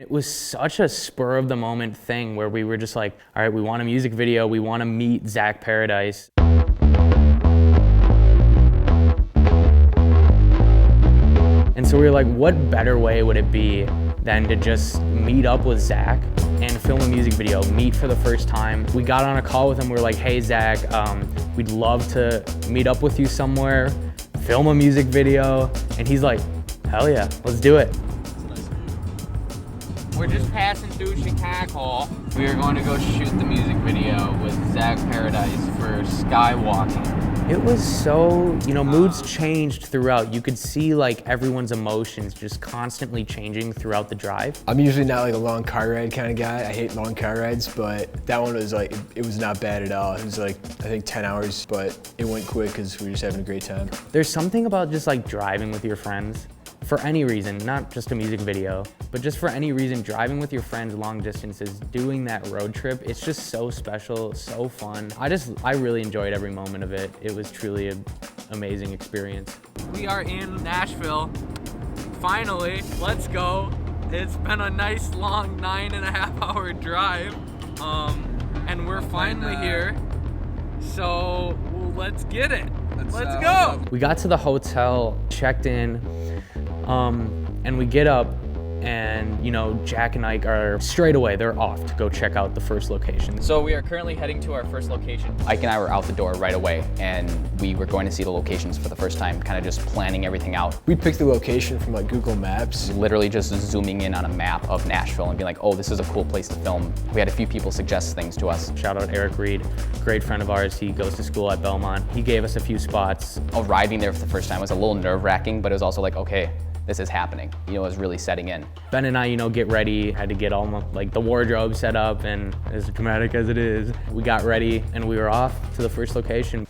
It was such a spur of the moment thing where we were just like, all right, we want a music video, we want to meet Zach Paradise. And so we were like, what better way would it be than to just meet up with Zach and film a music video, meet for the first time. We got on a call with him, we were like, hey Zach, we'd love to meet up with you somewhere, film a music video. And he's like, hell yeah, let's do it. We're just passing through Chicago. We are going to go shoot the music video with Zach Paradise for Skywalking. It was so, moods changed throughout. You could see like everyone's emotions just constantly changing throughout the drive. I'm usually not like a long car ride kind of guy. I hate long car rides, but that one was like, it was not bad at all. It was like, I think 10 hours, but it went quick because we were just having a great time. There's something about just like driving with your friends. For any reason, not just a music video, but just for any reason, driving with your friends long distances, doing that road trip, it's just so special, so fun. I really enjoyed every moment of it. It was truly an amazing experience. We are in Nashville. Finally, let's go. It's been a nice long 9.5 hour drive, and we're finally here. So let's get it. Let's go. We got to the hotel, checked in, and we get up and, Jack and Ike are straight away, they're off to go check out the first location. So we are currently heading to our first location. Ike and I were out the door right away, and we were going to see the locations for the first time, kind of just planning everything out. We picked the location from like Google Maps. Literally just zooming in on a map of Nashville and being like, oh, this is a cool place to film. We had a few people suggest things to us. Shout out Eric Reed, great friend of ours. He goes to school at Belmont. He gave us a few spots. Arriving there for the first time was a little nerve-wracking, but it was also like, okay, this is happening. It was really setting in. Ben and I, get ready, had to get all like the wardrobe set up, and as dramatic as it is, we got ready and we were off to the first location.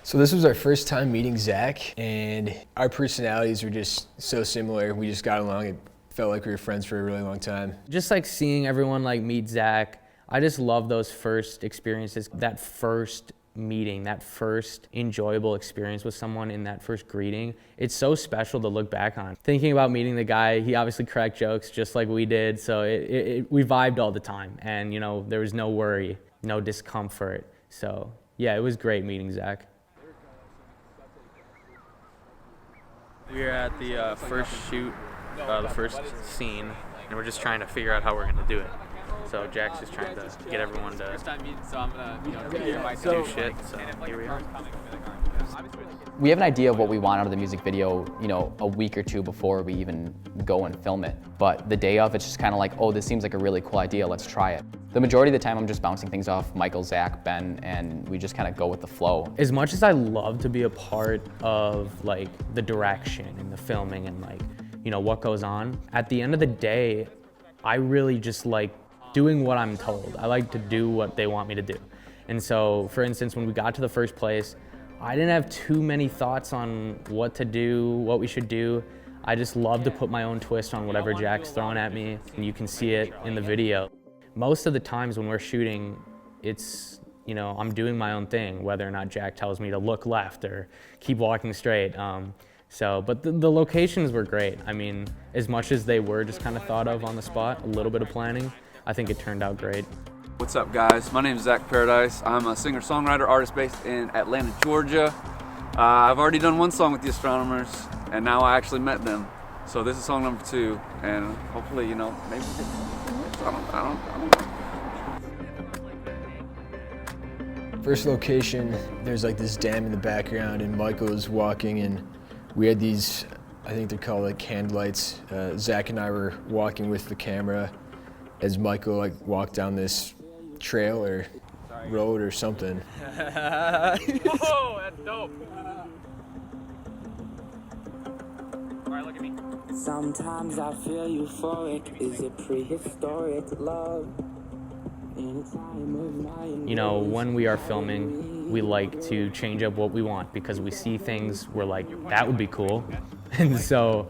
So this was our first time meeting Zach, and our personalities were just so similar. We just got along. It felt like we were friends for a really long time. Just like seeing everyone like meet Zach, I just love those first experiences, that first meeting, that first enjoyable experience with someone in that first greeting. It's so special to look back on. Thinking about meeting the guy, he obviously cracked jokes just like we did, so we vibed all the time, and there was no worry, no discomfort. So yeah, it was great meeting Zach. We're at the first shoot, the first scene, and we're just trying to figure out how we're gonna do it. So Jack's just trying to get everyone to do shit, so here we are. We have an idea of what we want out of the music video, a week or two before we even go and film it. But the day of, it's just kind of like, oh, this seems like a really cool idea, let's try it. The majority of the time, I'm just bouncing things off Michael, Zach, Ben, and we just kind of go with the flow. As much as I love to be a part of like the direction and the filming and like, what goes on, at the end of the day, I really just like doing what I'm told. I like to do what they want me to do. And so, for instance, when we got to the first place, I didn't have too many thoughts on what to do, what we should do. I just love to put my own twist on whatever Jack's throwing at me, and you can see it in the video. Most of the times when we're shooting, it's, I'm doing my own thing, whether or not Jack tells me to look left or keep walking straight. But the locations were great. I mean, as much as they were just kind of thought of on the spot, a little bit of planning, I think it turned out great. What's up, guys? My name is Zach Paradise. I'm a singer-songwriter, artist based in Atlanta, Georgia. I've already done one song with the Astronomers, and now I actually met them. So this is song number 2, and hopefully, maybe we get I don't know. First location, there's like this dam in the background, and Michael was walking, and we had these, I think they're called like hand lights. Zach and I were walking with the camera as Michael like walked down this trail or road or something. Whoa, that's dope. All right, look at me. Sometimes I feel euphoric. Is it prehistoric love? When we are filming, we like to change up what we want because we see things, we're like, that would be cool. And so,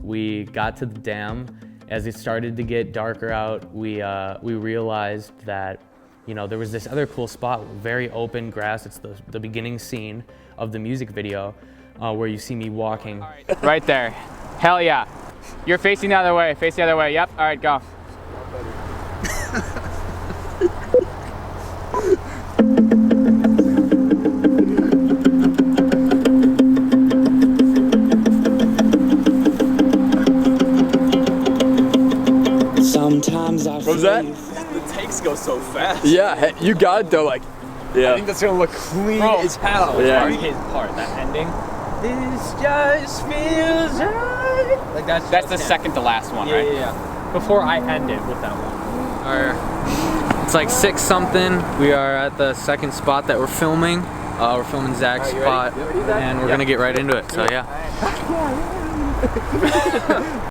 we got to the dam. As it started to get darker out, we realized that, there was this other cool spot, very open grass. It's the beginning scene of the music video. where you see me walking. Right there. Hell yeah. You're facing the other way. Face the other way. Yep. All right, go. Sometimes I What was that? The takes go so fast. Yeah, you got it though. Like, Yeah. I think that's gonna look clean Bro, as hell. Yeah. His part, that ending. This just feels right. Like that's the second to last one, right? Yeah. Before I end it with that one. It's like 6 something. We are at the second spot that we're filming. We're filming Zach's spot, and we're gonna get right into it. So yeah.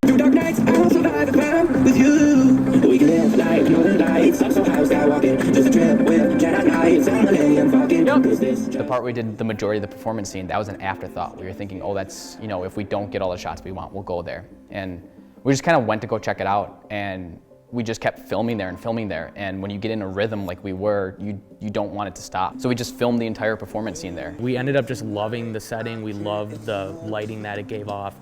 Through dark nights, I'll survive if I'm with you. We can live like northern lights. I'm so high, skywalking. Just a trip with Jedi Knights and Millennium Falcon. Is this The part we did the majority of the performance scene, that was an afterthought. We were thinking, oh, that's, you know, if we don't get all the shots we want, we'll go there. And we just kind of went to go check it out, and we just kept filming there and filming there. And when you get in a rhythm like we were, you don't want it to stop. So we just filmed the entire performance scene there. We ended up just loving the setting. We loved the lighting that it gave off.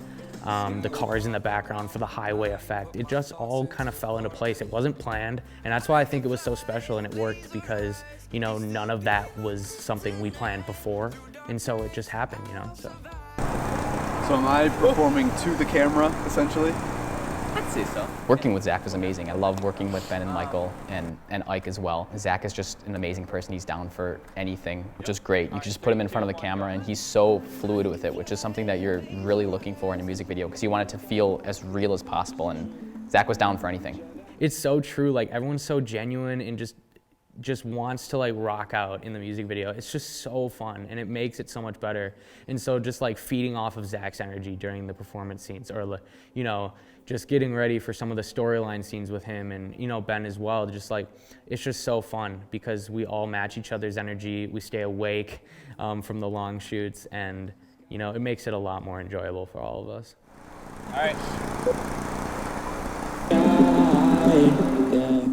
The cars in the background for the highway effect. It just all kind of fell into place. It wasn't planned, and that's why I think it was so special, and it worked because, you know, none of that was something we planned before, and so it just happened, you know, so. So am I performing to the camera, essentially? I'd say so. Working with Zach was amazing. I love working with Ben and Michael and Ike as well. Zach is just an amazing person. He's down for anything, which is great. You can just put him in front of the camera and he's so fluid with it, which is something that you're really looking for in a music video because you want it to feel as real as possible, and Zach was down for anything. It's so true, like everyone's so genuine and just wants to like rock out in the music video. It's just so fun and it makes it so much better. And so just like feeding off of Zach's energy during the performance scenes, or, you know, just getting ready for some of the storyline scenes with him and, you know, Ben as well, just like, it's just so fun because we all match each other's energy. We stay awake from the long shoots, and, you know, it makes it a lot more enjoyable for all of us. All right.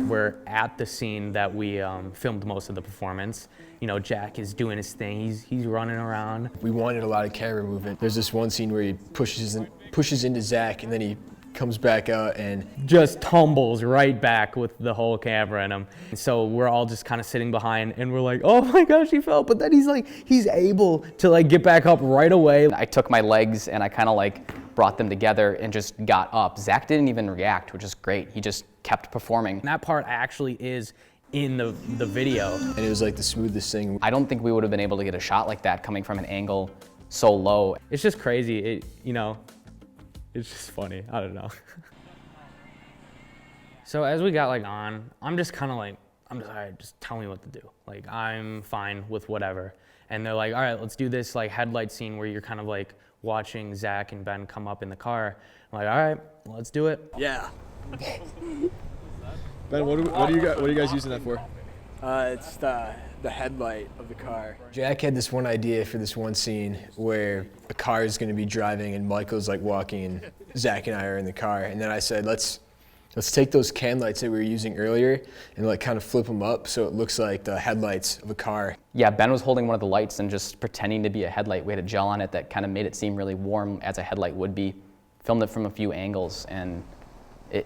We're at the scene that we filmed most of the performance. You know, Jack is doing his thing. He's running around. We wanted a lot of camera movement. There's this one scene where he pushes into Zach, and then he comes back out and just tumbles right back with the whole camera in him. And so we're all just kind of sitting behind, and we're like, oh my gosh, he fell. But then he's able to like get back up right away. I took my legs and I kind of like brought them together and just got up. Zach didn't even react, which is great. He just kept performing. And that part actually is in the video. and it was like the smoothest thing. I don't think we would have been able to get a shot like that coming from an angle so low. It's just crazy. It, you know, it's just funny. I don't know. So as we got like on, I'm just kind of like, I'm just, all right, just tell me what to do. Like, I'm fine with whatever. And they're like, all right, let's do this like headlight scene where you're kind of like watching Zach and Ben come up in the car. I'm like, all right, let's do it. Yeah. Ben, what do you guys using that for? It's the headlight of the car. Jack had this one idea for this one scene where a car is going to be driving and Michael's like walking and Zach and I are in the car. And then I said, let's take those can lights that we were using earlier and like kind of flip them up so it looks like the headlights of a car. Yeah, Ben was holding one of the lights and just pretending to be a headlight. We had a gel on it that kind of made it seem really warm as a headlight would be. Filmed it from a few angles, and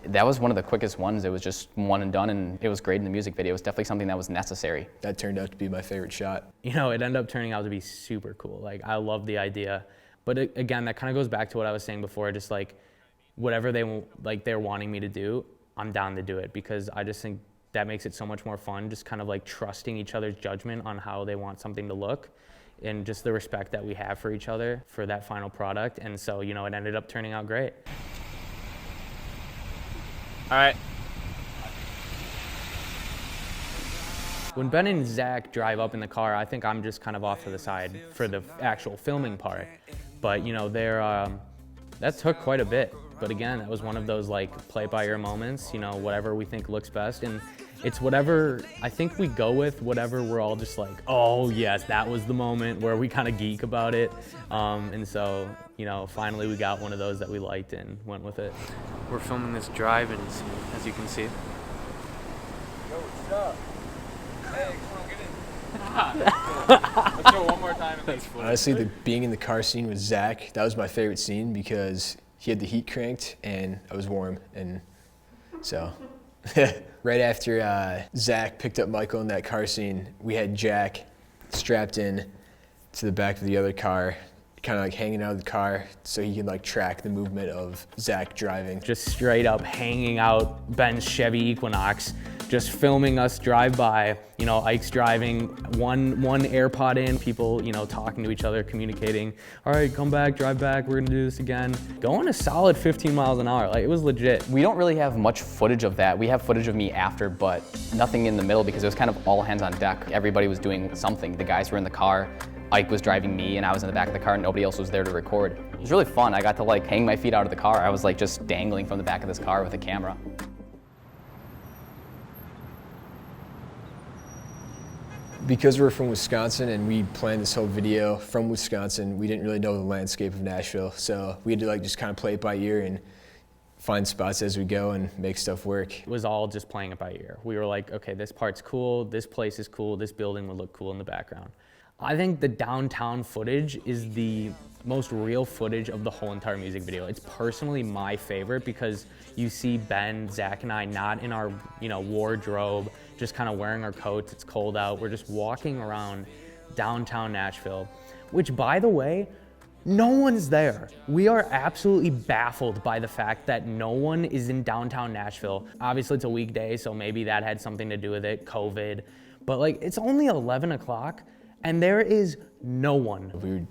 that was one of the quickest ones. It was just one and done, and it was great in the music video. It was definitely something that was necessary. That turned out to be my favorite shot. You know, it ended up turning out to be super cool. Like, I love the idea. But again, that kind of goes back to what I was saying before, just like whatever they're wanting me to do, I'm down to do it, because I just think that makes it so much more fun, just kind of like trusting each other's judgment on how they want something to look, and just the respect that we have for each other for that final product. And so, you know, it ended up turning out great. All right. When Ben and Zach drive up in the car, I think I'm just kind of off to the side for the actual filming part. But, you know, that took quite a bit. But again, that was one of those like play it by ear moments, you know, whatever we think looks best. And it's whatever, I think we go with whatever we're all just like, oh yes, that was the moment, where we kind of geek about it. And so, you know, finally we got one of those that we liked and went with it. We're filming this drive-in scene, as you can see. Yo, what's up? Hey, come on, get in. Let's go one more time. Honestly, being in the car scene with Zach, that was my favorite scene because he had the heat cranked and I was warm, and so. Right after Zach picked up Michael in that car scene, we had Jack strapped in to the back of the other car, kind of like hanging out of the car so he can like track the movement of Zach driving. Just straight up hanging out Ben's Chevy Equinox, just filming us drive by. You know, Ike's driving, one AirPod in, people, you know, talking to each other, communicating. All right, come back, drive back, we're gonna do this again. Going a solid 15 miles an hour, like it was legit. We don't really have much footage of that. We have footage of me after, but nothing in the middle because it was kind of all hands on deck. Everybody was doing something. The guys were in the car, Ike was driving me, and I was in the back of the car, and nobody else was there to record. It was really fun. I got to like hang my feet out of the car. I was like just dangling from the back of this car with a camera. Because we're from Wisconsin and we planned this whole video from Wisconsin, we didn't really know the landscape of Nashville, so we had to like just kind of play it by ear and find spots as we go and make stuff work. It was all just playing it by ear. We were like, okay, this part's cool, this place is cool, this building would look cool in the background. I think the downtown footage is the most real footage of the whole entire music video. It's personally my favorite because you see Ben, Zach, and I not in our, you know, wardrobe, just kind of wearing our coats. It's cold out. We're just walking around downtown Nashville, which, by the way, no one's there. We are absolutely baffled by the fact that no one is in downtown Nashville. Obviously, it's a weekday, so maybe that had something to do with it, COVID. But like, it's only 11 o'clock, and there is no one. We were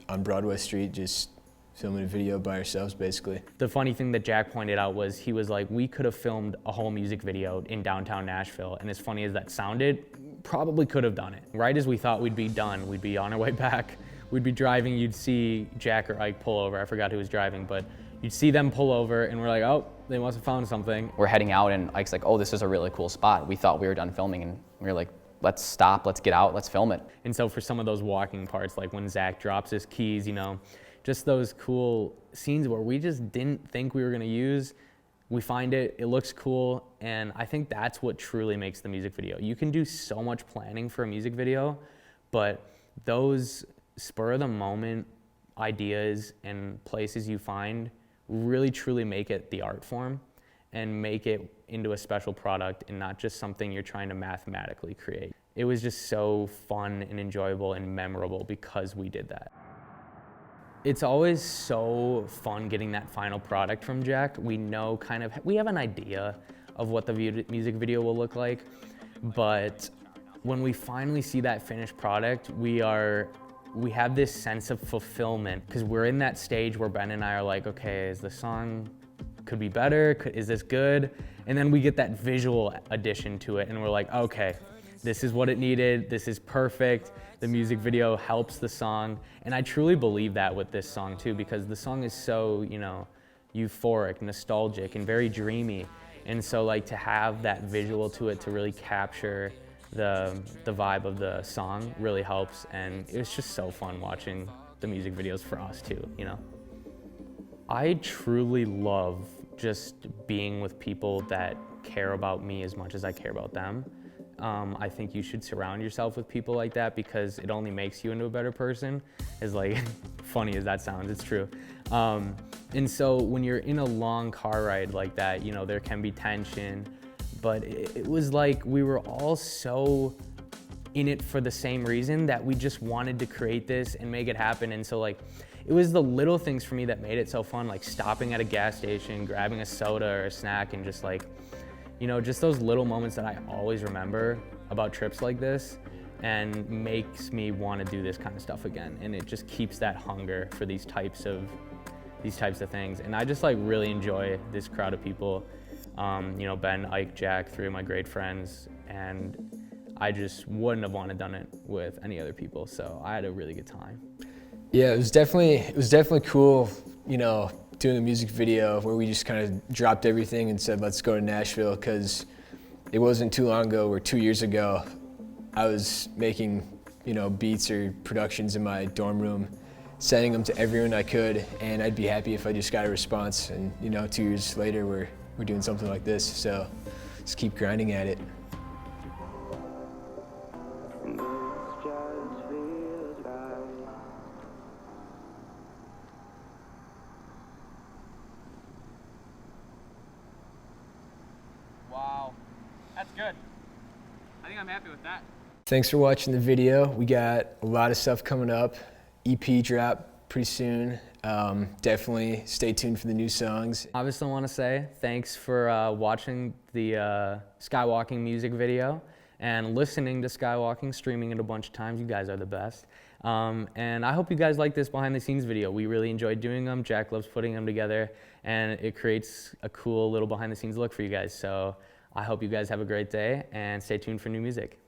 on Broadway Street just filming a video by ourselves, basically. The funny thing that Jack pointed out was he was like, we could have filmed a whole music video in downtown Nashville, and as funny as that sounded, probably could have done it. Right as we thought we'd be done, we'd be on our way back, we'd be driving, you'd see Jack or Ike pull over, I forgot who was driving, but you'd see them pull over, and we're like, oh, they must have found something. We're heading out, and Ike's like, oh, this is a really cool spot. We thought we were done filming, and we were like, let's stop, let's get out, let's film it. And so for some of those walking parts, like when Zach drops his keys, you know, just those cool scenes where we just didn't think we were gonna use, we find it, it looks cool, and I think that's what truly makes the music video. You can do so much planning for a music video, but those spur of the moment ideas and places you find really truly make it the art form and make it into a special product and not just something you're trying to mathematically create. It was just so fun and enjoyable and memorable because we did that. It's always so fun getting that final product from Jack. We know we have an idea of what the music video will look like, but when we finally see that finished product, we have this sense of fulfillment because we're in that stage where Ben and I are like, okay, is the song could be better? Is this good? And then we get that visual addition to it and we're like, okay, this is what it needed. This is perfect. The music video helps the song. And I truly believe that with this song too, because the song is so, you know, euphoric, nostalgic, and very dreamy. And so like to have that visual to it to really capture the vibe of the song really helps. And it was just so fun watching the music videos for us too, you know. I truly love just being with people that care about me as much as I care about them. I think you should surround yourself with people like that because it only makes you into a better person. As like funny as that sounds, it's true. And so when you're in a long car ride like that, you know, there can be tension, but it was like we were all so in it for the same reason that we just wanted to create this and make it happen. And so like, it was the little things for me that made it so fun, like stopping at a gas station, grabbing a soda or a snack, and just like, you know, just those little moments that I always remember about trips like this and makes me want to do this kind of stuff again. And it just keeps that hunger for these types of things. And I just like really enjoy this crowd of people. You know, Ben, Ike, Jack, three of my great friends, and I just wouldn't have wanted to done it with any other people. So I had a really good time. Yeah, it was definitely cool, you know, doing a music video where we just kind of dropped everything and said, let's go to Nashville, because it wasn't too long ago, or 2 years ago, I was making, you know, beats or productions in my dorm room, sending them to everyone I could, and I'd be happy if I just got a response. And, you know, 2 years later, we're doing something like this, so just keep grinding at it. good. I think I'm happy with that. Thanks for watching the video. We got a lot of stuff coming up. EP drop pretty soon. Definitely stay tuned for the new songs. I just want to say thanks for watching the Skywalking music video and listening to Skywalking, streaming it a bunch of times. You guys are the best. And I hope you guys like this behind the scenes video. We really enjoyed doing them. Jack loves putting them together, and it creates a cool little behind the scenes look for you guys. So I hope you guys have a great day and stay tuned for new music.